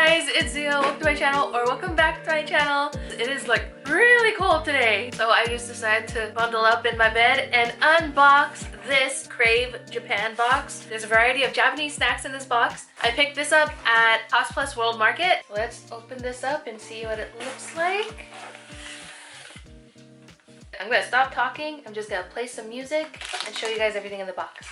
guys, it's Ziya. Welcome to my channel, or welcome back to my channel. It is like really cold today, so I just decided to bundle up in my bed and unbox this Crave Japan box. There's a variety of Japanese snacks in this box. I picked this up at Cost Plus World Market. Let's open this up and see what it looks like. I'm gonna stop talking. I'm just gonna play some music and show you guys everything in the box.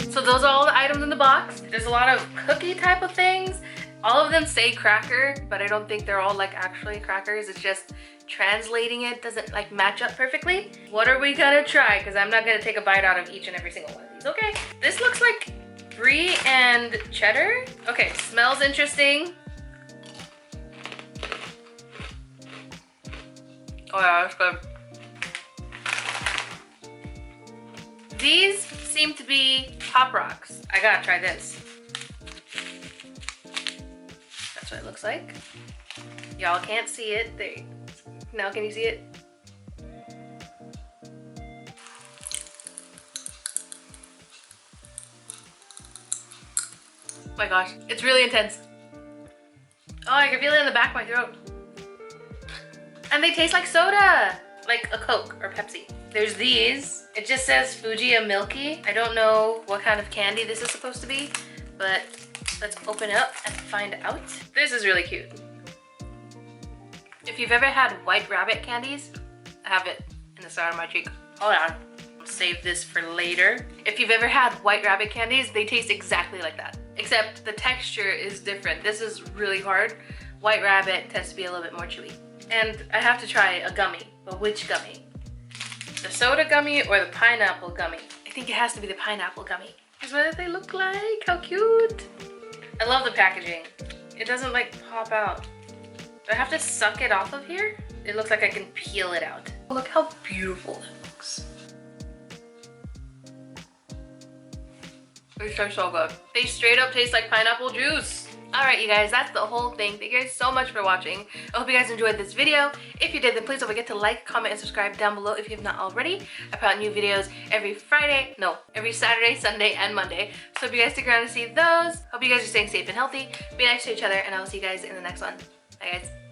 So those are all the items in the box. There's a lot of cookie type of things. All of them say cracker, but I don't think they're all like actually crackers. It's just translating it doesn't like match up perfectly. What are we gonna try? Because I'm not gonna take a bite out of each and every single one of these. Okay, this looks like brie and cheddar. Okay, smells interesting. Oh yeah, that's good. These seem to be Pop Rocks. I gotta try this. That's what it looks like. Y'all can't see it. There. Now can you see it? Oh my gosh, it's really intense. Oh, I can feel it in the back of my throat. And they taste like soda, like a Coke or Pepsi. There's these. It just says Fuji Milky. I don't know what kind of candy this is supposed to be, but let's open it up and find out. This is really cute. If you've ever had White Rabbit candies, I have it in the side of my cheek. Hold on, I'll save this for later. If you've ever had White Rabbit candies, they taste exactly like that, except the texture is different. This is really hard. White Rabbit tends to be a little bit more chewy. And I have to try a gummy, but which gummy? The soda gummy or the pineapple gummy? I think it has to be the pineapple gummy. Here's what they look like. How cute. I love the packaging. It doesn't like pop out. Do I have to suck it off of here? It looks like I can peel it out. Look how beautiful it looks. These are so good. They straight up taste like pineapple juice. Alright you guys, that's the whole thing. Thank you guys so much for watching. I hope you guys enjoyed this video. If you did, then please don't forget to like, comment, and subscribe down below if you have not already. I put out new videos every Saturday, Sunday, and Monday. So if you guys stick around to see those, hope you guys are staying safe and healthy. Be nice to each other, and I will see you guys in the next one. Bye guys.